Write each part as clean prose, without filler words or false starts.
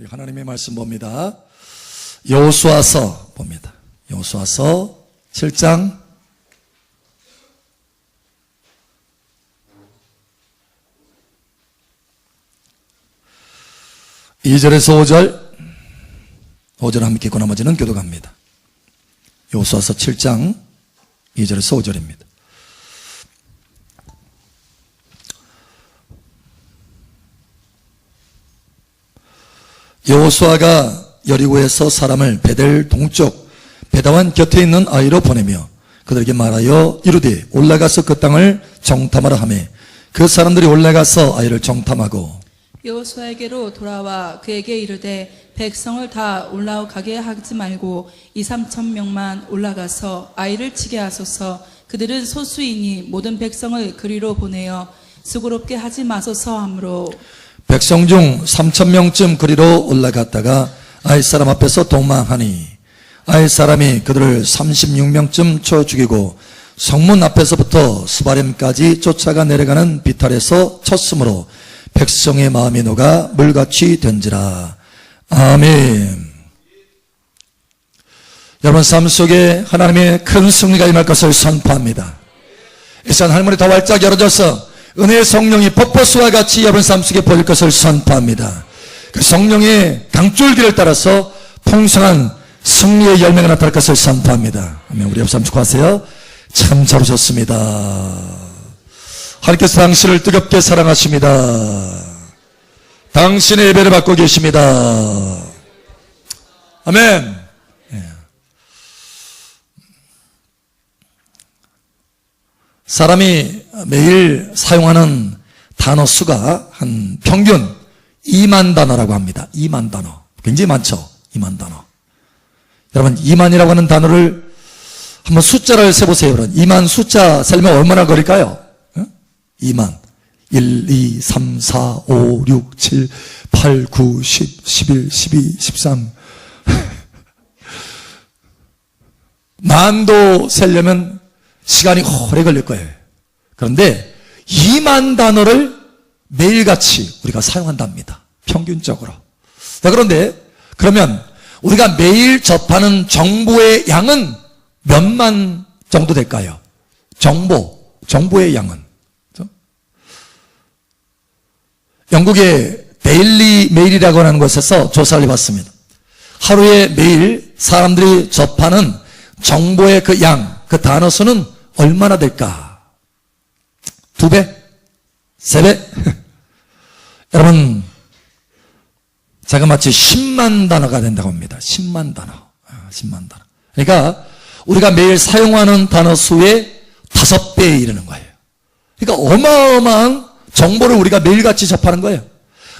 하나님의 말씀 봅니다. 여호수아서 봅니다. 여호수아서 7장 2절에서 5절 함께 읽고 나머지는 교독합니다. 여호수아서 7장 2절에서 5절입니다. 여호수아가 여리고에서 사람을 베델 동쪽 베다완 곁에 있는 아이로 보내며 그들에게 말하여 이르되 올라가서 그 땅을 정탐하라 하며 그 사람들이 올라가서 아이를 정탐하고 여호수아에게로 돌아와 그에게 이르되 백성을 다 올라가게 하지 말고 2-3천 명만 올라가서 아이를 치게 하소서. 그들은 소수이니 모든 백성을 그리로 보내어 수고롭게 하지 마소서 하므로 백성 중 3,000명쯤 그리로 올라갔다가 아이 사람 앞에서 도망하니 아이 사람이 그들을 36명쯤 쳐 죽이고 성문 앞에서부터 스바렘까지 쫓아가 내려가는 비탈에서 쳤으므로 백성의 마음이 녹아 물같이 된지라. 아멘. 여러분 삶 속에 하나님의 큰 승리가 임할 것을 선포합니다. 이 시간 할머니 더 활짝 열어줘서 은혜의 성령이 폭포수와 같이 여러분 삶 속에 보일 것을 선포합니다. 그 성령의 강줄기를 따라서 풍성한 승리의 열매가 나타날 것을 선포합니다. 아멘. 우리 옆 사람 축하하세요. 참 잘 오셨습니다. 하나님께서 당신을 뜨겁게 사랑하십니다. 당신의 예배를 받고 계십니다. 아멘. 사람이 매일 사용하는 단어 수가 한 평균 2만 단어라고 합니다. 2만 단어. 굉장히 많죠. 2만 단어. 여러분 2만이라고 하는 단어를 한번 숫자를 세보세요. 여러분 2만 숫자 세면 얼마나 걸릴까요? 2만 1, 2, 3, 4, 5, 6, 7, 8, 9, 10, 11, 12, 13 만도 세려면 시간이 오래 걸릴 거예요. 그런데 2만 단어를 매일같이 우리가 사용한답니다. 평균적으로. 자, 그런데 그러면 우리가 매일 접하는 정보의 양은 몇만 정도 될까요? 정보의 양은. 그렇죠? 영국의 데일리 메일이라고 하는 곳에서 조사를 해봤습니다. 하루에 매일 사람들이 접하는 정보의 그 양, 그 단어 수는 얼마나 될까? 2배? 3배? 여러분, 자그마치 10만 단어가 된다고 합니다. 10만 단어. 10만 단어. 그러니까 우리가 매일 사용하는 단어 수의 5배에 이르는 거예요. 그러니까 어마어마한 정보를 우리가 매일같이 접하는 거예요.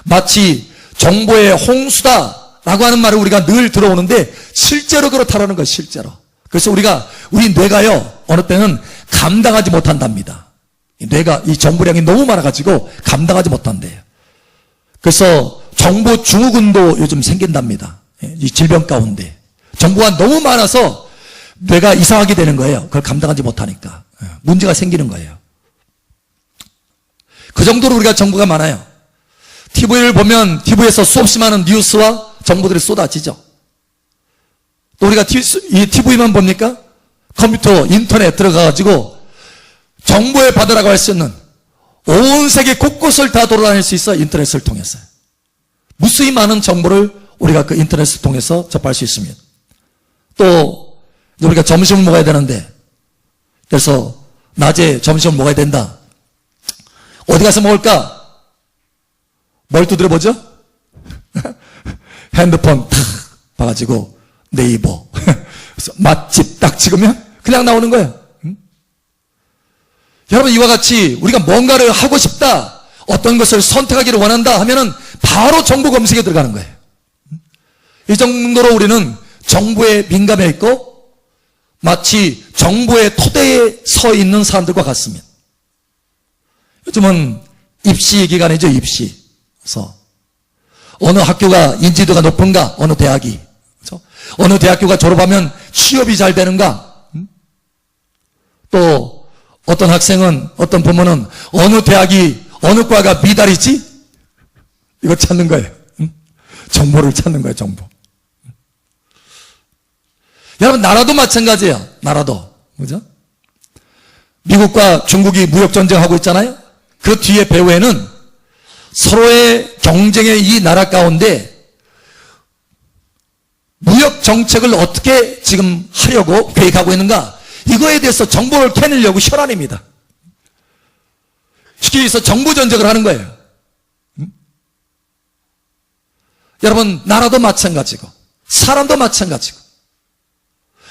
마치 정보의 홍수다라고 하는 말을 우리가 늘 들어오는데 실제로 그렇다라는 거예요. 실제로. 그래서 우리 뇌가요, 어느 때는 감당하지 못한답니다. 뇌가 이 정보량이 너무 많아가지고 감당하지 못한대요. 그래서 정보 증후군도 요즘 생긴답니다. 이 질병 가운데. 정보가 너무 많아서 뇌가 이상하게 되는 거예요. 그걸 감당하지 못하니까. 문제가 생기는 거예요. 그 정도로 우리가 정보가 많아요. TV를 보면 TV에서 수없이 많은 뉴스와 정보들이 쏟아지죠. 또 우리가 이 TV만 봅니까? 컴퓨터, 인터넷 들어가가지고 정보의 바다라고 할 수 있는 온 세계 곳곳을 다 돌아다닐 수 있어. 인터넷을 통해서. 무수히 많은 정보를 우리가 그 인터넷을 통해서 접할 수 있습니다. 또 우리가 점심을 먹어야 되는데 그래서 낮에 점심을 먹어야 된다. 어디 가서 먹을까? 뭘 두드려 보죠? 핸드폰 탁 봐가지고 네이버 그래서 맛집 딱 찍으면 그냥 나오는 거예요. 여러분 이와 같이 우리가 뭔가를 하고 싶다, 어떤 것을 선택하기를 원한다 하면은 바로 정보 검색에 들어가는 거예요. 이 정도로 우리는 정보에 민감해 있고 마치 정보의 토대에 서 있는 사람들과 같습니다. 요즘은 입시 기간이죠. 입시. 그래서 어느 학교가 인지도가 높은가, 어느 대학이, 그렇죠? 어느 대학교가 졸업하면 취업이 잘 되는가, 또 어떤 학생은, 어떤 부모는 어느 대학이, 어느 과가 미달이지? 이거 찾는 거예요. 정보를 찾는 거예요, 정보. 여러분, 나라도 마찬가지예요. 나라도. 그죠? 미국과 중국이 무역전쟁하고 있잖아요. 그 뒤에 배후에는 서로의 경쟁의 이 나라 가운데 무역 정책을 어떻게 지금 하려고 계획하고 있는가, 이거에 대해서 정보를 캐내려고 혈안입니다. 쉽게 해서 정보 전쟁을 하는 거예요. 여러분, 나라도 마찬가지고 사람도 마찬가지고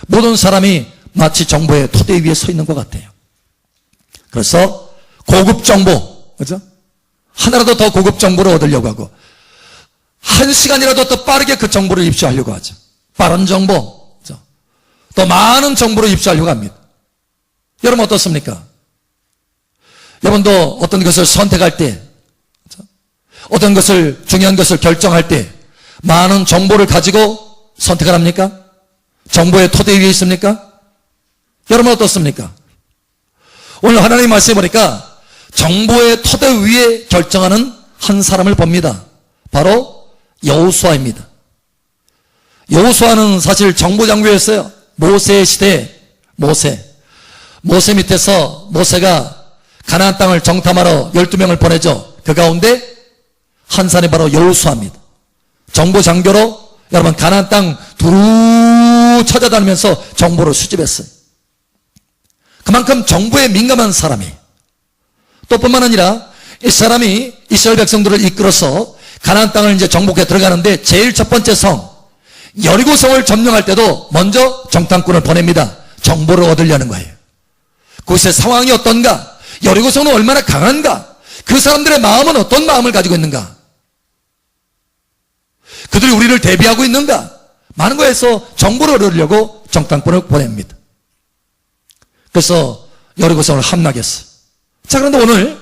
모든 사람이 마치 정보의 토대 위에 서 있는 것 같아요. 그래서 고급 정보, 그죠? 하나라도 더 고급 정보를 얻으려고 하고, 한 시간이라도 더 빠르게 그 정보를 입수하려고 하죠. 빠른 정보, 그죠? 더 많은 정보를 입수하려고 합니다. 여러분 어떻습니까? 여러분도 어떤 것을 선택할 때, 그죠? 어떤 것을, 중요한 것을 결정할 때 많은 정보를 가지고 선택을 합니까? 정보의 토대 위에 있습니까? 여러분 어떻습니까? 오늘 하나님 말씀해 보니까 정보의 토대 위에 결정하는 한 사람을 봅니다. 바로 여호수아입니다. 여호수아는 사실 정보장교였어요. 모세 시대에 모세 밑에서 모세가 가나안 땅을 정탐하러 12명을 보내죠. 그 가운데 한 사람이 바로 여호수아입니다. 정보장교로 여러분 가나안 땅 두루 찾아다니면서 정보를 수집했어요. 그만큼 정보에 민감한 사람이, 또 뿐만 아니라 이 사람이 이스라엘 백성들을 이끌어서 가나안 땅을 이제 정복해 들어가는데 제일 첫 번째 성 여리고성을 점령할 때도 먼저 정탐꾼을 보냅니다. 정보를 얻으려는 거예요. 그곳의 상황이 어떤가, 여리고성은 얼마나 강한가, 그 사람들의 마음은 어떤 마음을 가지고 있는가, 그들이 우리를 대비하고 있는가, 많은 거에서 정보를 얻으려고 정탐꾼을 보냅니다. 그래서 여리고성을 함락했어요. 자, 그런데 오늘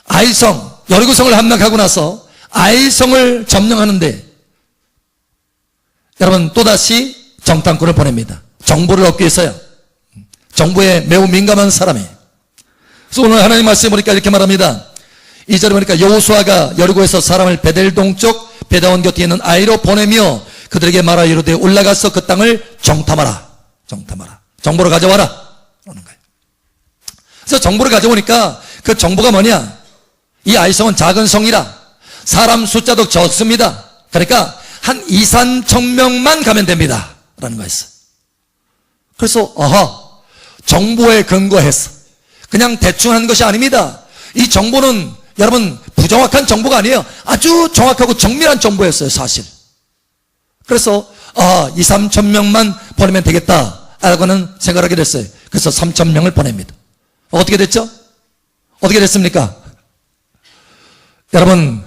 아이성, 여리고성을 함락하고 나서 아이성을 점령하는데 여러분 또다시 정탐꾼을 보냅니다. 정보를 얻기 위해서요. 정보에 매우 민감한 사람이. 그래서 오늘 하나님 말씀에 보니까 이렇게 말합니다. 2절에 보니까 여호수아가 여리고에서 사람을 베델 동쪽 베다원 곁에 있는 아이로 보내며 그들에게 말하 이르되 올라가서 그 땅을 정탐하라. 정보를 가져와라 라는 거예요. 그래서 정보를 가져오니까 그 정보가 뭐냐, 이 아이성은 작은 성이라 사람 숫자도 적습니다. 그러니까 한 2,3,000명만 가면 됩니다 라는 거였어요. 그래서 정보에 근거해서 그냥 대충 하는 것이 아닙니다. 이 정보는 여러분 부정확한 정보가 아니에요. 아주 정확하고 정밀한 정보였어요, 사실. 그래서 2,3,000명만 보내면 되겠다 라고는 생각하게 됐어요. 그래서 3,000명을 보냅니다. 어떻게 됐죠? 어떻게 됐습니까? 여러분,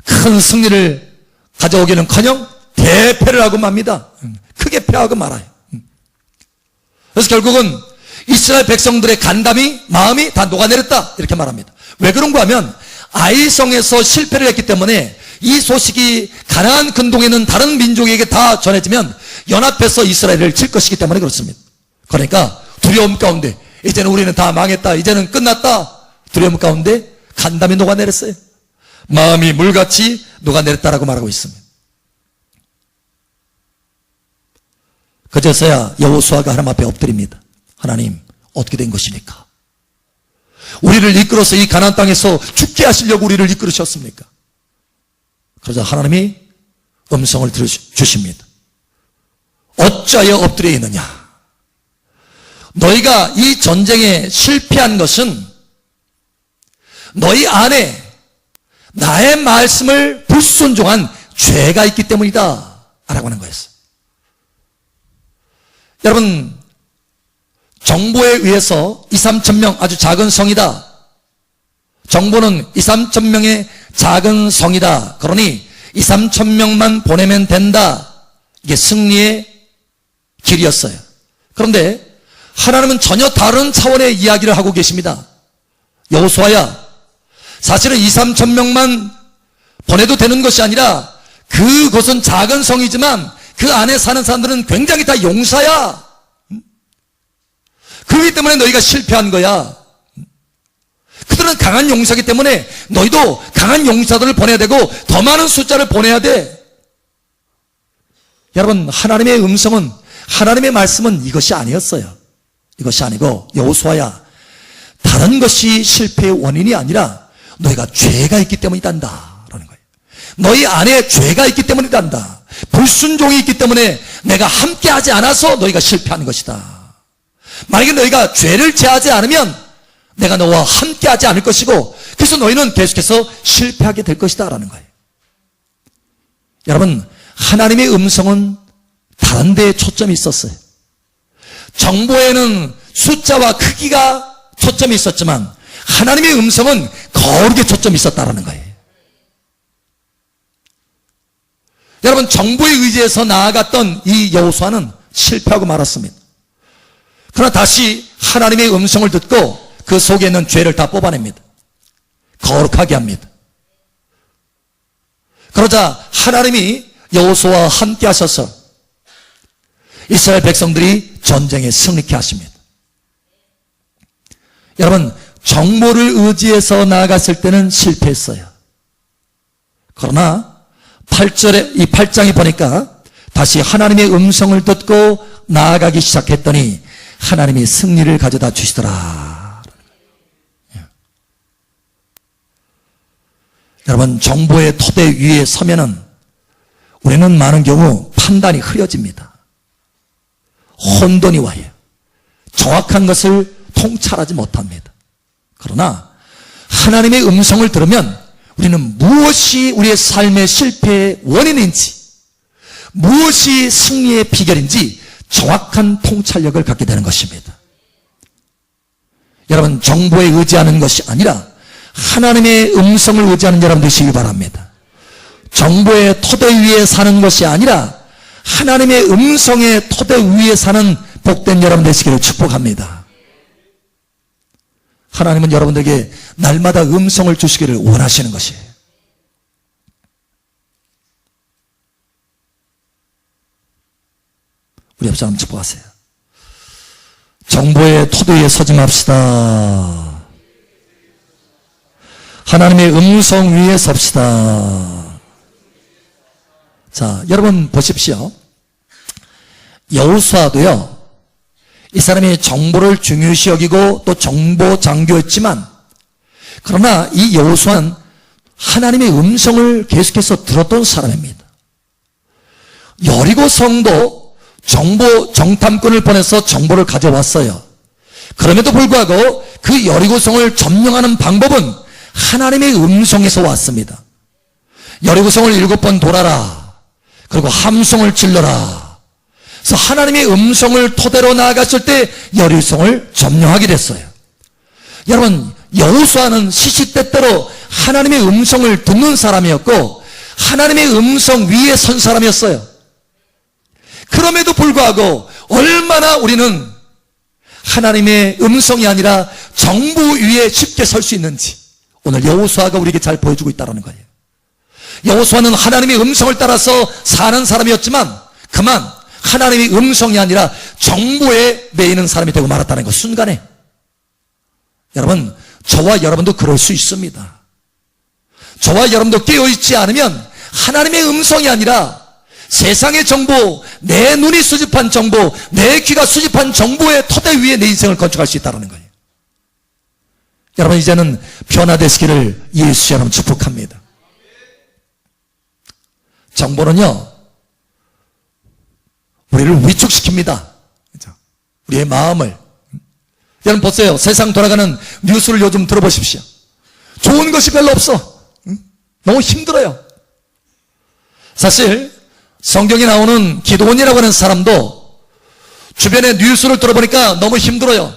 큰 승리를 가져오기는커녕 대패를 하고 맙니다. 크게 패하고 말아요. 그래서 결국은 이스라엘 백성들의 간담이, 마음이 다 녹아내렸다 이렇게 말합니다. 왜 그런가 하면 아이성에서 실패를 했기 때문에 이 소식이 가나안 근동에 있는 다른 민족에게 다 전해지면 연합해서 이스라엘을 칠 것이기 때문에 그렇습니다. 그러니까 두려움 가운데 이제는 우리는 다 망했다, 이제는 끝났다, 두려움 가운데 간담이 녹아내렸어요. 마음이 물같이 녹아내렸다라고 말하고 있습니다. 그제서야 여호수아가 하나님 앞에 엎드립니다. 하나님, 어떻게 된 것입니까? 우리를 이끌어서 이 가나안 땅에서 죽게 하시려고 우리를 이끌으셨습니까? 그러자 하나님이 음성을 들어주십니다. 어찌하여 엎드려 있느냐? 너희가 이 전쟁에 실패한 것은 너희 안에 나의 말씀을 불순종한 죄가 있기 때문이다 라고 하는 거였어요. 여러분, 정보에 의해서 2,3,000명 아주 작은 성이다, 정보는 2,3,000명의 작은 성이다, 그러니 2,3,000명만 보내면 된다, 이게 승리의 길이었어요. 그런데 하나님은 전혀 다른 차원의 이야기를 하고 계십니다. 여호수아야, 사실은 2,3,000명만 보내도 되는 것이 아니라 그곳은 작은 성이지만 그 안에 사는 사람들은 굉장히 다 용사야. 그렇기 때문에 너희가 실패한 거야. 그들은 너희들은 강한 용사이기 때문에 너희도 강한 용사들을 보내야 되고 더 많은 숫자를 보내야 돼. 여러분, 하나님의 음성은, 하나님의 말씀은 이것이 아니었어요. 이것이 아니고, 여호수아야, 다른 것이 실패의 원인이 아니라 너희가 죄가 있기 때문이단다 라는 거예요. 너희 안에 죄가 있기 때문이단다. 불순종이 있기 때문에 내가 함께하지 않아서 너희가 실패하는 것이다. 만약에 너희가 죄를 제하지 않으면 내가 너와 함께하지 않을 것이고, 그래서 너희는 계속해서 실패하게 될 것이다 라는 거예요. 여러분, 하나님의 음성은 다른 데에 초점이 있었어요. 정보에는 숫자와 크기가 초점이 있었지만 하나님의 음성은 거룩에 초점이 있었다라는 거예요. 여러분, 정보에 의지해서 나아갔던 이 여호수아는 실패하고 말았습니다. 그러나 다시 하나님의 음성을 듣고 그 속에 있는 죄를 다 뽑아냅니다. 거룩하게 합니다. 그러자 하나님이 여호수아와 함께 하셔서 이스라엘 백성들이 전쟁에 승리케 하십니다. 여러분, 정보를 의지해서 나아갔을 때는 실패했어요. 그러나 8절에, 이 8장에 보니까 다시 하나님의 음성을 듣고 나아가기 시작했더니 하나님이 승리를 가져다 주시더라. 여러분, 정보의 토대 위에 서면은 우리는 많은 경우 판단이 흐려집니다. 혼돈이 와요. 정확한 것을 통찰하지 못합니다. 그러나 하나님의 음성을 들으면 우리는 무엇이 우리의 삶의 실패의 원인인지, 무엇이 승리의 비결인지 정확한 통찰력을 갖게 되는 것입니다. 여러분, 정보에 의지하는 것이 아니라 하나님의 음성을 의지하는 여러분 되시기 바랍니다. 정보의 토대 위에 사는 것이 아니라 하나님의 음성의 토대 위에 사는 복된 여러분 되시기를 축복합니다. 하나님은 여러분들에게 날마다 음성을 주시기를 원하시는 것이에요. 우리 옆 사람 축복하세요. 정보의 토대 위에 서지 맙시다. 하나님의 음성 위에 섭시다. 자, 여러분 보십시오. 여호수아도요, 이 사람이 정보를 중요시 여기고 또 정보 장교였지만, 그러나 이 여호수아는 하나님의 음성을 계속해서 들었던 사람입니다. 여리고 성도 정보 정탐꾼을 보내서 정보를 가져왔어요. 그럼에도 불구하고 그 여리고 성을 점령하는 방법은 하나님의 음성에서 왔습니다. 여리고 성을 7번 돌아라. 그리고 함성을 질러라. 그래서 하나님의 음성을 토대로 나아갔을 때 여리고 성을 점령하게 됐어요. 여러분, 여호수아는 시시때때로 하나님의 음성을 듣는 사람이었고 하나님의 음성 위에 선 사람이었어요. 그럼에도 불구하고 얼마나 우리는 하나님의 음성이 아니라 정보 위에 쉽게 설 수 있는지 오늘 여호수아가 우리에게 잘 보여주고 있다는 거예요. 여호수아는 하나님의 음성을 따라서 사는 사람이었지만 그만 하나님의 음성이 아니라 정보에 매이는 사람이 되고 말았다는 것 순간에. 여러분, 저와 여러분도 그럴 수 있습니다. 저와 여러분도 깨어있지 않으면 하나님의 음성이 아니라 세상의 정보, 내 눈이 수집한 정보, 내 귀가 수집한 정보의 토대 위에 내 인생을 건축할 수 있다는 거예요. 여러분, 이제는 변화되시기를 예수 여러분 축복합니다. 정보는요, 우리를 위축시킵니다. 우리의 마음을. 여러분 보세요. 세상 돌아가는 뉴스를 요즘 들어보십시오. 좋은 것이 별로 없어. 너무 힘들어요. 사실 성경에 나오는 기드온이라고 하는 사람도 주변의 뉴스를 들어보니까 너무 힘들어요.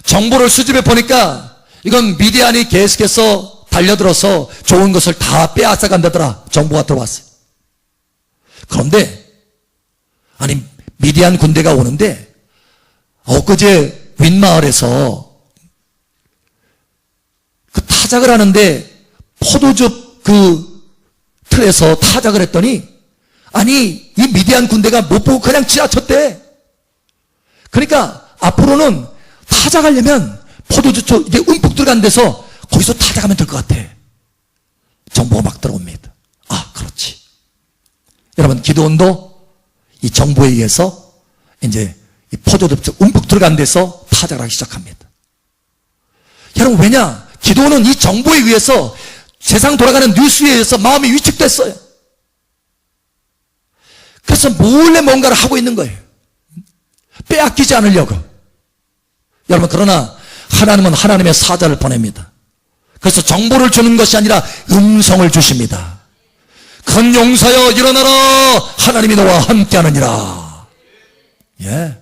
정보를 수집해 보니까 이건 미디안이 계속해서 달려들어서 좋은 것을 다 빼앗아 간다더라. 정보가 들어왔어요. 그런데 아니 미디안 군대가 오는데 엊그제 윗마을에서 그 타작을 하는데 포도즙 그 틀에서 타작을 했더니 아니 이 미디안 군대가 못 보고 그냥 지나쳤대. 그러니까 앞으로는 타작하려면 포도주초 이게 움푹 들어간 데서 거기서 찾아가면 될 것 같아. 정보가 막 들어옵니다. 아, 그렇지. 여러분, 기도원도 이 정보에 의해서 이제 이 포도주초 움푹 들어간 데서 타작을 하기 시작합니다. 여러분, 왜냐? 기도원은 이 정보에 의해서 세상 돌아가는 뉴스에 의해서 마음이 위축됐어요. 그래서 몰래 뭔가를 하고 있는 거예요. 빼앗기지 않으려고. 여러분, 그러나 하나님은 하나님의 사자를 보냅니다. 그래서 정보를 주는 것이 아니라 음성을 주십니다. 큰 용사여 일어나라, 하나님이 너와 함께하느니라. 예.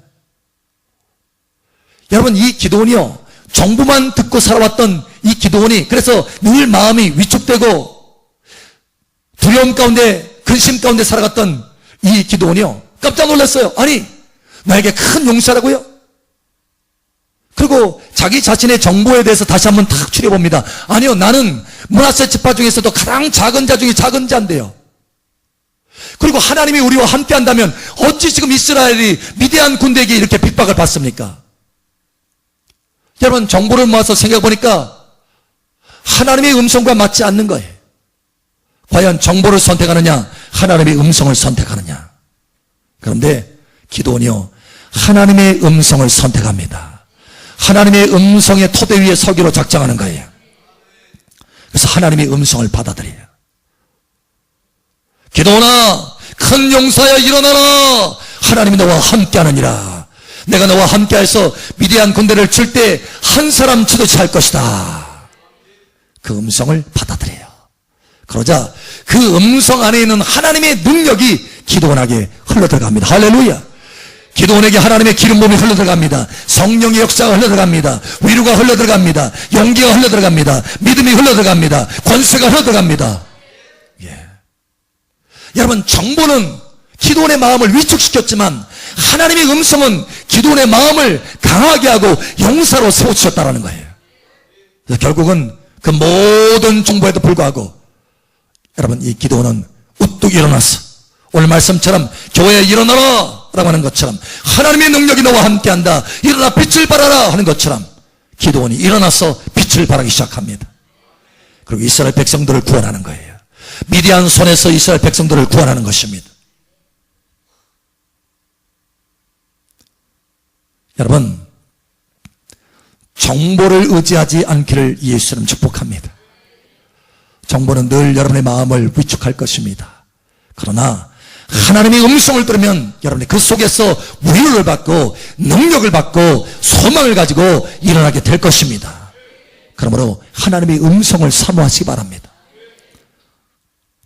여러분, 이 기도원이요, 정보만 듣고 살아왔던 이 기도원이 그래서 늘 마음이 위축되고 두려움 가운데, 근심 가운데 살아갔던 이 기도원이요, 깜짝 놀랐어요. 아니, 나에게 큰 용사라고요? 그리고 자기 자신의 정보에 대해서 다시 한번 탁 추려봅니다. 아니요, 나는 므낫세 지파 중에서도 가장 작은 자 중에 작은 자인데요. 그리고 하나님이 우리와 함께 한다면 어찌 지금 이스라엘이 미디안 군대에게 이렇게 핍박을 받습니까? 여러분, 정보를 모아서 생각해보니까 하나님의 음성과 맞지 않는 거예요. 과연 정보를 선택하느냐, 하나님의 음성을 선택하느냐. 그런데 기도원이요, 하나님의 음성을 선택합니다. 하나님의 음성의 토대 위에 서기로 작정하는 거예요. 그래서 하나님의 음성을 받아들여요. 기도원아, 큰 용사여 일어나라, 하나님이 너와 함께하느니라. 내가 너와 함께해서 미디안 군대를 칠 때 한 사람 치도치 할 것이다. 그 음성을 받아들여요. 그러자 그 음성 안에 있는 하나님의 능력이 기도원에게 흘러들어갑니다. 할렐루야. 기도원에게 하나님의 기름 부음이 흘러들어갑니다. 성령의 역사가 흘러들어갑니다. 위로가 흘러들어갑니다. 용기가 흘러들어갑니다. 믿음이 흘러들어갑니다. 권세가 흘러들어갑니다. 예. 여러분, 정보는 기도원의 마음을 위축시켰지만 하나님의 음성은 기도원의 마음을 강하게 하고 용사로 세워주셨다는 거예요. 그래서 결국은 그 모든 정보에도 불구하고 여러분, 이 기도원은 우뚝 일어났어. 오늘 말씀처럼 교회에 일어나라 라고 하는 것처럼 하나님의 능력이 너와 함께한다, 일어나 빛을 발하라 하는 것처럼 기도원이 일어나서 빛을 발하기 시작합니다. 그리고 이스라엘 백성들을 구원하는 거예요. 미디안 손에서 이스라엘 백성들을 구원하는 것입니다. 여러분, 정보를 의지하지 않기를 예수님 축복합니다. 정보는 늘 여러분의 마음을 위축할 것입니다. 그러나 하나님의 음성을 들으면 여러분이 그 속에서 위로를 받고 능력을 받고 소망을 가지고 일어나게 될 것입니다. 그러므로 하나님의 음성을 사모하시기 바랍니다.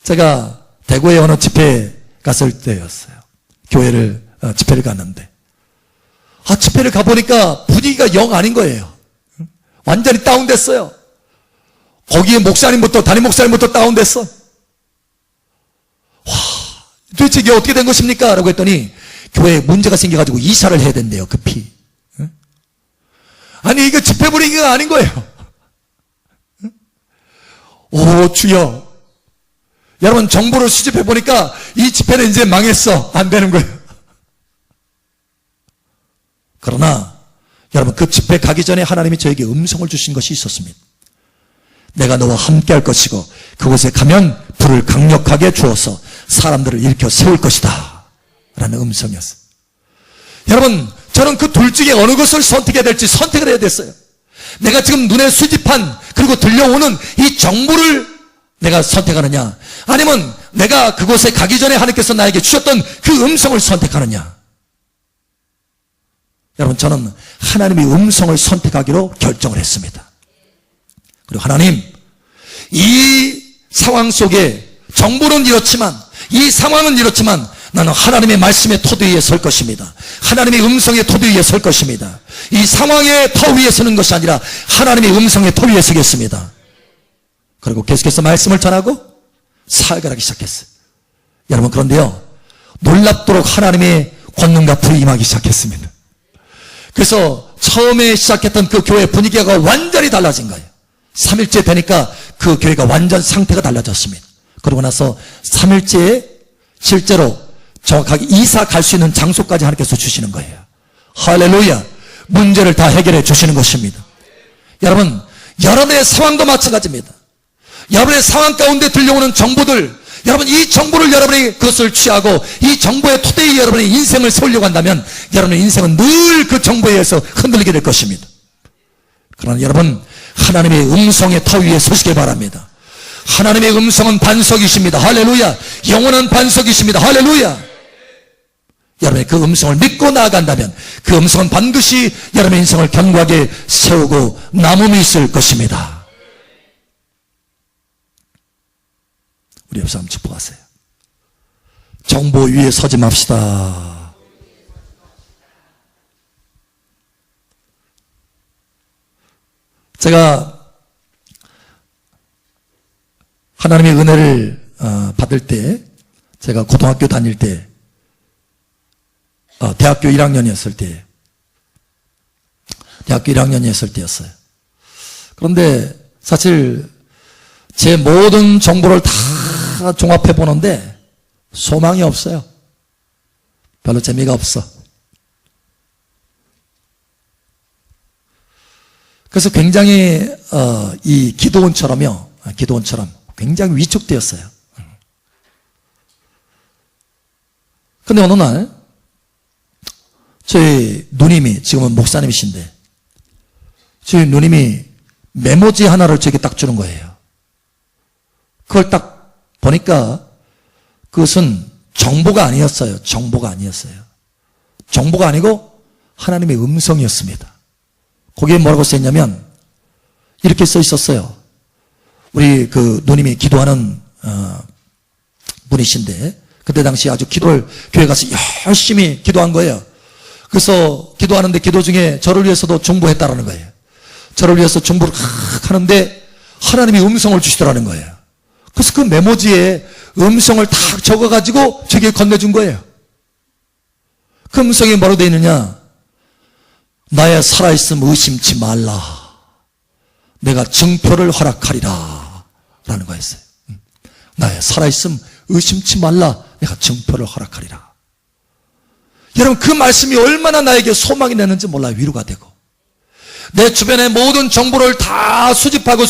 제가 대구에 어느 집회에 갔을 때였어요. 교회를 집회를 갔는데 집회를 가보니까 분위기가 영 아닌 거예요. 완전히 다운됐어요. 거기에 목사님부터 담임 목사님부터 다운됐어. 와, 도대체 이게 어떻게 된 것입니까? 라고 했더니 교회에 문제가 생겨가지고 이사를 해야 된대요, 급히. 아니, 이거 집회 분위기가 아닌 거예요. 오, 주여. 여러분, 정보를 수집해 보니까 이 집회는 이제 망했어. 안 되는 거예요. 그러나 여러분, 그 집회 가기 전에 하나님이 저에게 음성을 주신 것이 있었습니다. 내가 너와 함께 할 것이고 그곳에 가면 불을 강력하게 주어서 사람들을 일으켜 세울 것이다 라는 음성이었어요. 여러분, 저는 그 둘 중에 어느 것을 선택해야 될지 선택을 해야 됐어요. 내가 지금 눈에 수집한 그리고 들려오는 이 정보를 내가 선택하느냐, 아니면 내가 그곳에 가기 전에 하나님께서 나에게 주셨던 그 음성을 선택하느냐. 여러분, 저는 하나님의 음성을 선택하기로 결정을 했습니다. 그리고 하나님, 이 상황 속에 정보는 이렇지만, 이 상황은 이렇지만 나는 하나님의 말씀의 토대 위에 설 것입니다. 하나님의 음성의 토대 위에 설 것입니다. 이 상황의 터 위에 서는 것이 아니라 하나님의 음성의 토 위에 서겠습니다. 그리고 계속해서 말씀을 전하고 사역을 하기 시작했어요. 여러분, 그런데요, 놀랍도록 하나님의 권능과 불이 임하기 시작했습니다. 그래서 처음에 시작했던 그 교회 분위기가 완전히 달라진 거예요. 3일째 되니까 그 교회가 완전 상태가 달라졌습니다. 그러고 나서 3일째에 실제로 정확하게 이사 갈 수 있는 장소까지 하나님께서 주시는 거예요. 할렐루야. 문제를 다 해결해 주시는 것입니다. 여러분, 여러분의 상황도 마찬가지입니다. 여러분의 상황 가운데 들려오는 정보들, 여러분 이 정보를 여러분이 그것을 취하고 이 정보의 토대에 여러분의 인생을 세우려고 한다면 여러분의 인생은 늘 그 정보에 의해서 흔들리게 될 것입니다. 그러나 여러분, 하나님의 음성의 터 위에 서시길 바랍니다. 하나님의 음성은 반석이십니다. 할렐루야. 영원한 반석이십니다. 할렐루야. 여러분의 그 음성을 믿고 나아간다면 그 음성은 반드시 여러분의 인생을 견고하게 세우고 남음이 있을 것입니다. 우리 옆 사람 축복하세요. 정보 위에 서지 맙시다. 제가 하나님의 은혜를 받을 때, 제가 고등학교 다닐 때, 대학교 1학년이었을 때, 대학교 1학년이었을 때였어요. 그런데 사실 제 모든 정보를 다 종합해 보는데 소망이 없어요. 별로 재미가 없어. 그래서 굉장히 이 기도원처럼 굉장히 위축되었어요. 근데 어느 날 저희 누님이, 지금은 목사님이신데, 저희 누님이 메모지 하나를 저에게 딱 주는 거예요. 그걸 딱 보니까 그것은 정보가 아니었어요. 정보가 아니고 하나님의 음성이었습니다. 거기에 뭐라고 써있냐면 이렇게 써 있었어요. 우리 그 누님이 기도하는 분이신데, 그때 당시 아주 기도를 교회 가서 열심히 기도한 거예요. 그래서 기도하는데 기도 중에 저를 위해서도 중보했다라는 거예요. 저를 위해서 중보를 하는데 하나님이 음성을 주시더라는 거예요. 그래서 그 메모지에 음성을 딱 적어가지고 저에게 건네준 거예요. 그 음성이 뭐로 되어 있느냐? 나의 살아있음 의심치 말라. 내가 증표를 허락하리라. 라는 거였어요. 나의 살아있음 의심치 말라. 내가 증표를 허락하리라. 여러분, 그 말씀이 얼마나 나에게 소망이 되는지 몰라요. 위로가 되고. 내 주변의 모든 정보를 다 수집해도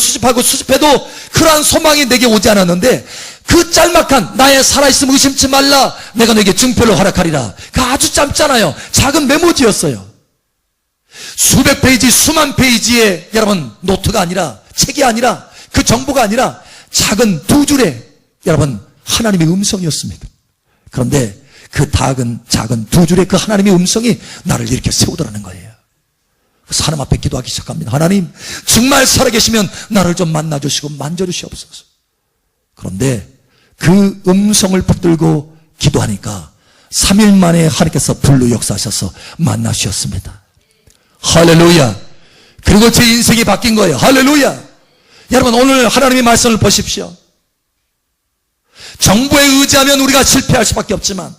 그러한 소망이 내게 오지 않았는데, 그 짤막한 나의 살아있음 의심치 말라. 내가 너에게 증표를 허락하리라. 그 아주 짧잖아요. 작은 메모지였어요. 수백 페이지, 수만 페이지의 여러분 노트가 아니라, 책이 아니라, 그 정보가 아니라 작은 두 줄의 여러분 하나님의 음성이었습니다. 그런데 그 작은 두 줄의 그 하나님의 음성이 나를 이렇게 세우더라는 거예요. 그래서 하나님 앞에 기도하기 시작합니다. 하나님, 정말 살아계시면 나를 좀 만나주시고 만져주시옵소서. 그런데 그 음성을 붙들고 기도하니까 3일 만에 하나님께서 불로 역사하셔서 만나주셨습니다. 할렐루야. 그리고 제 인생이 바뀐 거예요. 할렐루야. 여러분, 오늘 하나님의 말씀을 보십시오. 정보에 의지하면 우리가 실패할 수밖에 없지만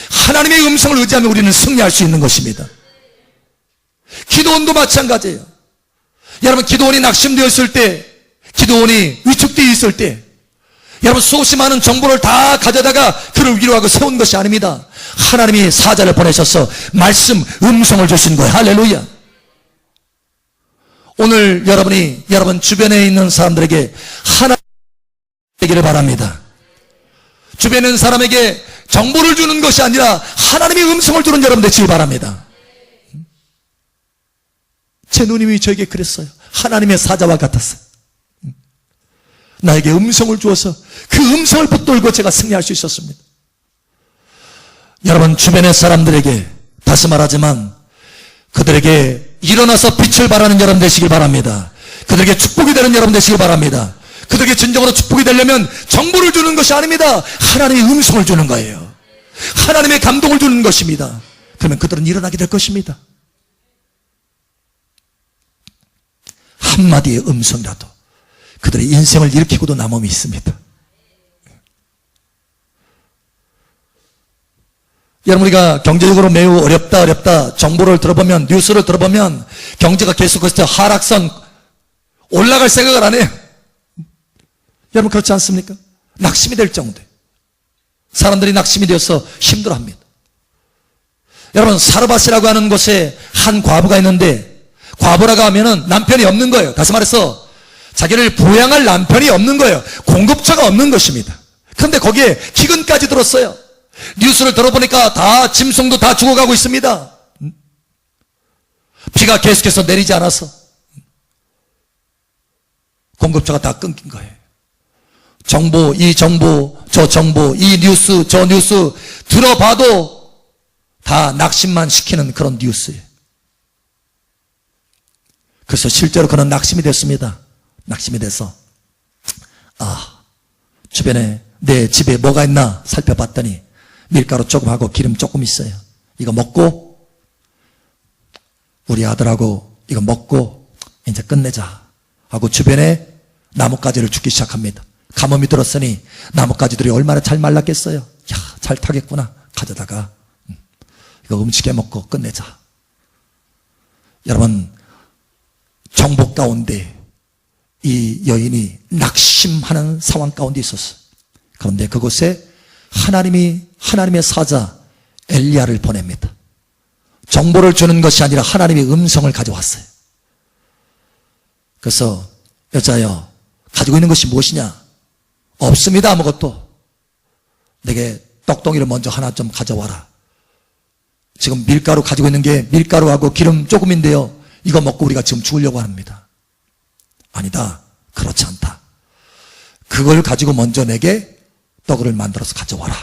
하나님의 음성을 의지하면 우리는 승리할 수 있는 것입니다. 기도원도 마찬가지예요. 여러분, 기도원이 낙심되어 있을 때, 기도원이 위축되어 있을 때, 여러분 수없이 많은 정보를 다 가져다가 그를 위로하고 세운 것이 아닙니다. 하나님이 사자를 보내셔서 말씀, 음성을 주신 거예요. 할렐루야. 오늘 여러분이 여러분 주변에 있는 사람들에게 하나님 되기를 바랍니다. 주변에 있는 사람에게 정보를 주는 것이 아니라 하나님의 음성을 주는 여러분 되시기 바랍니다. 제 누님이 저에게 그랬어요. 하나님의 사자와 같았어요. 나에게 음성을 주어서 그 음성을 붙들고 제가 승리할 수 있었습니다. 여러분, 주변의 사람들에게 다시 말하지만 그들에게 일어나서 빛을 발하는 여러분 되시길 바랍니다. 그들에게 축복이 되는 여러분 되시길 바랍니다. 그들에게 진정으로 축복이 되려면 정보를 주는 것이 아닙니다. 하나님의 음성을 주는 거예요. 하나님의 감동을 주는 것입니다. 그러면 그들은 일어나게 될 것입니다. 한마디의 음성이라도 그들의 인생을 일으키고도 남음이 있습니다. 여러분, 우리가 경제적으로 매우 어렵다 정보를 들어보면, 뉴스를 들어보면 경제가 계속해서 하락선 올라갈 생각을 안 해요. 여러분, 그렇지 않습니까? 낙심이 될 정도에 사람들이 낙심이 되어서 힘들어합니다. 여러분, 사르밧이라고 하는 곳에 한 과부가 있는데 과부라가 하면은 남편이 없는 거예요. 다시 말해서 자기를 부양할 남편이 없는 거예요. 공급처가 없는 것입니다. 그런데 거기에 기근까지 들었어요. 뉴스를 들어보니까 다 짐승도 다 죽어가고 있습니다. 비가 계속해서 내리지 않아서 공급처가 다 끊긴 거예요. 정보, 이 정보, 저 정보, 이 뉴스, 저 뉴스 들어봐도 다 낙심만 시키는 그런 뉴스예요. 그래서 실제로 그는 낙심이 됐습니다. 낙심이 돼서 주변에 내 집에 뭐가 있나 살펴봤더니 밀가루 조금 하고 기름 조금 있어요. 이거 먹고 우리 아들하고 이거 먹고 이제 끝내자 하고 주변에 나뭇가지를 줍기 시작합니다. 가뭄이 들었으니 나뭇가지들이 얼마나 잘 말랐겠어요. 야, 잘 타겠구나. 가져다가 이거 음식해 먹고 끝내자. 여러분, 정복 가운데 이 여인이 낙심하는 상황 가운데 있었어요. 그런데 그곳에 하나님의 사자 엘리야를 보냅니다. 정보를 주는 것이 아니라 하나님의 음성을 가져왔어요. 그래서 여자여, 가지고 있는 것이 무엇이냐? 없습니다. 아무것도. 내게 떡덩이를 먼저 하나 좀 가져와라. 지금 밀가루 가지고 있는 게 밀가루하고 기름 조금인데요. 이거 먹고 우리가 지금 죽으려고 합니다. 아니다. 그렇지 않다. 그걸 가지고 먼저 내게 떡을 만들어서 가져와라.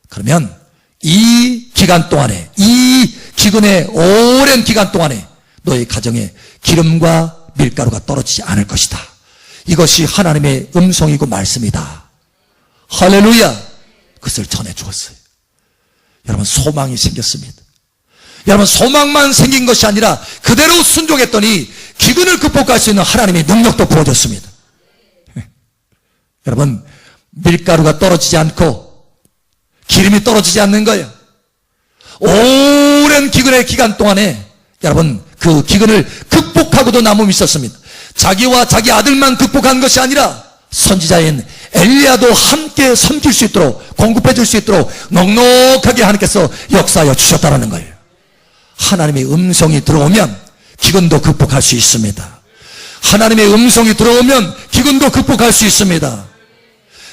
그러면 이 기간 동안에, 이 기근의 오랜 기간 동안에 너의 가정에 기름과 밀가루가 떨어지지 않을 것이다. 이것이 하나님의 음성이고 말씀이다. 할렐루야. 그것을 전해 주었어요. 여러분, 소망이 생겼습니다. 여러분, 소망만 생긴 것이 아니라 그대로 순종했더니 기근을 극복할 수 있는 하나님의 능력도 부어졌습니다. 여러분, 밀가루가 떨어지지 않고 기름이 떨어지지 않는 거예요. 오랜 기근의 기간 동안에 여러분, 그 기근을 극복하고도 남음이 있었습니다. 자기와 자기 아들만 극복한 것이 아니라 선지자인 엘리야도 함께 섬길 수 있도록, 공급해 줄 수 있도록 넉넉하게 하나님께서 역사하여 주셨다는 거예요. 하나님의 음성이 들어오면 기근도 극복할 수 있습니다. 하나님의 음성이 들어오면 기근도 극복할 수 있습니다.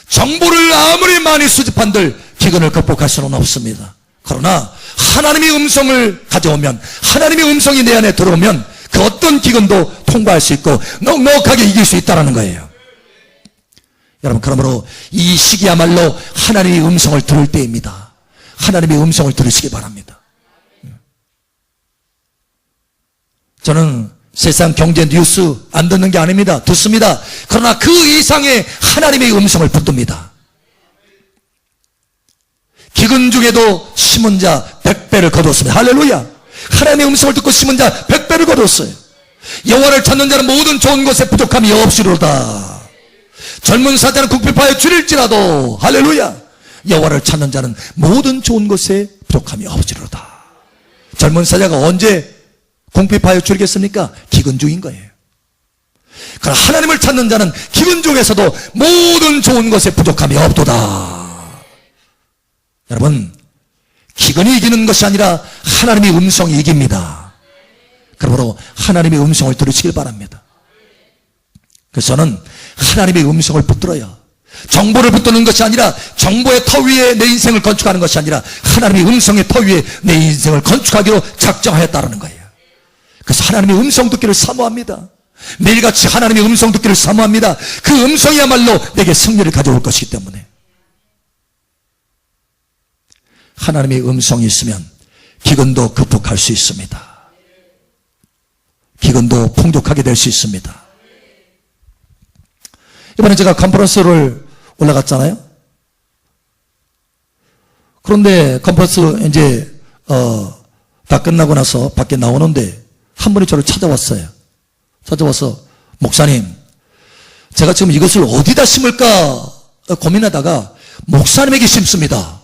정보를 아무리 많이 수집한들 기근을 극복할 수는 없습니다. 그러나 하나님의 음성을 가져오면, 하나님의 음성이 내 안에 들어오면 그 어떤 기근도 통과할 수 있고 넉넉하게 이길 수 있다는 거예요. 여러분, 그러므로 이 시기야말로 하나님의 음성을 들을 때입니다. 하나님의 음성을 들으시기 바랍니다. 저는 세상 경제 뉴스 안 듣는 게 아닙니다. 듣습니다. 그러나 그 이상의 하나님의 음성을 붙듭니다. 기근 중에도 심은 자 100배를 거두었습니다. 할렐루야. 하나님의 음성을 듣고 심은 자 100배를 거두었어요. 여호와를 찾는 자는 모든 좋은 것에 부족함이 없으리로다. 젊은 사자는 궁핍하여 줄일지라도, 할렐루야, 여호와를 찾는 자는 모든 좋은 것에 부족함이 없으리로다. 젊은 사자가 언제 궁핍하여 줄이겠습니까? 기근 중인 거예요. 그러나 하나님을 찾는 자는 기근 중에서도 모든 좋은 것에 부족함이 없도다. 여러분, 기근이 이기는 것이 아니라 하나님의 음성이 이깁니다. 그러므로 하나님의 음성을 들으시길 바랍니다. 그래서 저는 하나님의 음성을 붙들어요. 정보를 붙드는 것이 아니라, 정보의 터 위에 내 인생을 건축하는 것이 아니라 하나님의 음성의 터 위에 내 인생을 건축하기로 작정하였다는 거예요. 그래서 하나님의 음성 듣기를 사모합니다. 매일같이 하나님의 음성 듣기를 사모합니다. 그 음성이야말로 내게 승리를 가져올 것이기 때문에. 하나님의 음성이 있으면 기근도 극복할 수 있습니다. 기근도 풍족하게 될 수 있습니다. 이번에 제가 컨퍼런스를 올라갔잖아요. 그런데 컨퍼런스 이제 다 끝나고 나서 밖에 나오는데 한 분이 저를 찾아왔어요. 찾아와서, 목사님, 제가 지금 이것을 어디다 심을까 고민하다가 목사님에게 심습니다.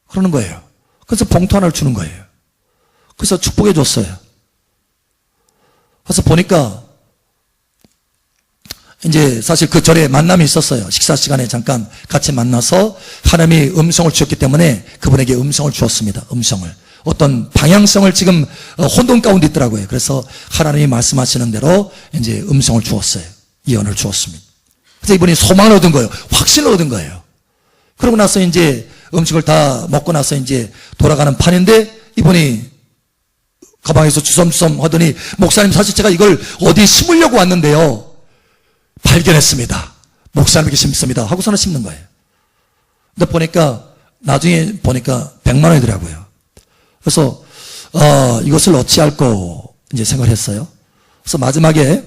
그러는 거예요. 그래서 봉투 하나를 주는 거예요. 그래서 축복해 줬어요. 그래서 보니까 이제 사실 그 절에 만남이 있었어요. 식사 시간에 잠깐 같이 만나서 하나님의 음성을 주셨기 때문에 그분에게 음성을 주었습니다. 음성을. 어떤 방향성을 지금 혼돈 가운데 있더라고요. 그래서 하나님이 말씀하시는 대로 이제 음성을 주었어요. 예언을 주었습니다. 그래서 이분이 소망을 얻은 거예요. 확신을 얻은 거예요. 그러고 나서 이제 음식을 다 먹고 나서 이제 돌아가는 판인데 이분이 가방에서 주섬주섬 하더니 목사님 사실 제가 이걸 어디 심으려고 왔는데요. 발견했습니다. 목사님에게 심습니다. 하고서는 심는 거예요. 근데 보니까 나중에 보니까 100만 원이더라고요. 그래서 이것을 어찌할꼬 이제 생각을 했어요. 그래서 마지막에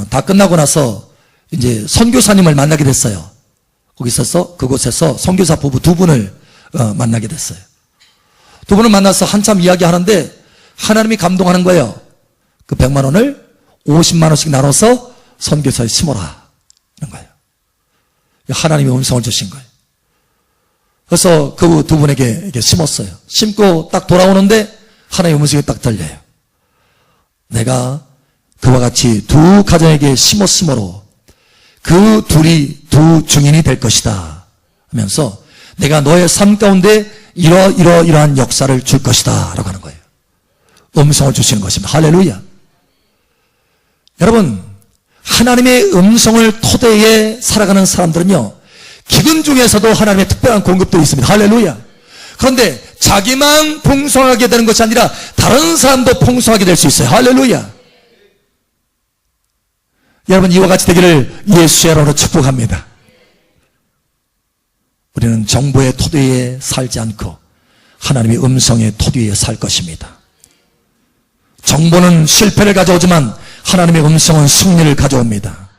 다 끝나고 나서 이제 선교사님을 만나게 됐어요. 그곳에서 선교사 부부 두 분을 만나게 됐어요. 두 분을 만나서 한참 이야기하는데 하나님이 감동하는 거예요. 그 100만 원을 50만 원씩 나눠서 선교사에 심어라 하는 거예요. 하나님이 음성을 주신 거예요. 그래서 그 두 분에게 이렇게 심었어요. 심고 딱 돌아오는데 하나님의 음성이 딱 들려요. 내가 그와 같이 두 가정에게 심었으므로 그 둘이 두 증인이 될 것이다 하면서 내가 너의 삶 가운데 이러한 역사를 줄 것이다 라고 하는 거예요. 음성을 주시는 것입니다. 할렐루야. 여러분, 하나님의 음성을 토대에 살아가는 사람들은요, 기근 중에서도 하나님의 특별한 공급들이 있습니다. 할렐루야. 그런데 자기만 풍성하게 되는 것이 아니라 다른 사람도 풍성하게 될 수 있어요. 할렐루야. 여러분, 이와 같이 되기를 예수의 이름으로 축복합니다. 우리는 정보의 토대 위에 살지 않고 하나님의 음성의 토대 위에 살 것입니다. 정보는 실패를 가져오지만 하나님의 음성은 승리를 가져옵니다.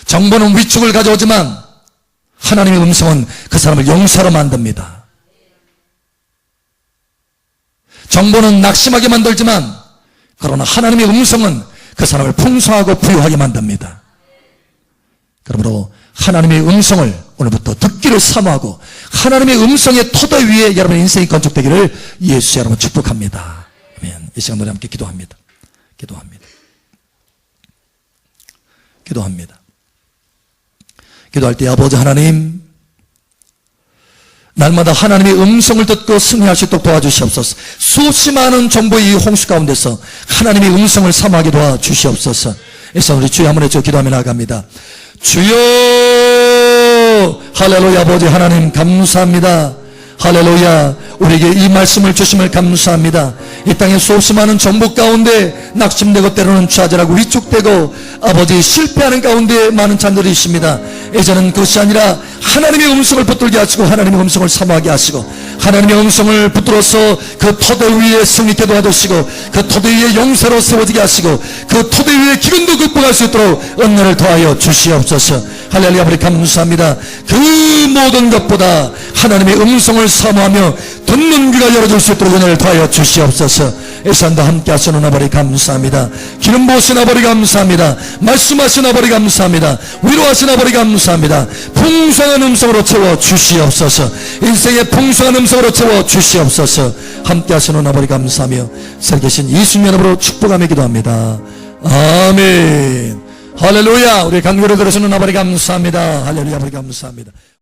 정보는 위축을 가져오지만 하나님의 음성은 그 사람을 용사로 만듭니다. 정보는 낙심하게 만들지만 그러나 하나님의 음성은 그 사람을 풍성하고 부유하게 만듭니다. 그러므로 하나님의 음성을 오늘부터 듣기를 사모하고 하나님의 음성의 토대 위에 여러분의 인생이 건축되기를 예수의 이름으로 축복합니다. 아멘. 이 시간 우리 함께 기도합니다. 기도할 때 아버지 하나님, 날마다 하나님의 음성을 듣고 승리할 수 있도록 도와주시옵소서. 수없이 많은 정보의 이 홍수 가운데서 하나님의 음성을 사모하게 도와주시옵소서. 이 시간 우리 주여 한번 해줘 기도하며 나아갑니다. 주여, 할렐루야. 아버지 하나님 감사합니다. 할렐루야. 우리에게 이 말씀을 주심을 감사합니다. 이 땅에 수없이 많은 정보 가운데 낙심되고 때로는 좌절하고 위축되고 아버지 실패하는 가운데 많은 자들이 있습니다. 이제는 그것이 아니라 하나님의 음성을 붙들게 하시고 하나님의 음성을 사모하게 하시고 하나님의 음성을 붙들어서 그 토대 위에 승리케 도와주시고 그 토대 위에 용사로 세워지게 하시고 그 토대 위에 기근도 극복할 수 있도록 은혜를 더하여 주시옵소서. 할렐루야. 우리 감사합니다. 그 모든 것보다 하나님의 음성을 사모하며 듣는 귀가 열어질 수 있도록 은혜를 더하여 주시옵소서. 예산도 함께 하시는 아버지 감사합니다. 기름 부으신 아버지 감사합니다. 말씀하신 아버지 감사합니다. 위로하신 아버지 감사합니다. 풍성한 음성으로 채워 주시옵소서. 인생의 풍성한 음성으로 채워 주시옵소서. 함께 하시는 아버지 감사하며 살계신 예수님 이름으로 축복하며 기도합니다. 아멘. 할렐루야. 우리 강구를 들으시는 아버지 감사합니다. 할렐루야. 아버지 감사합니다.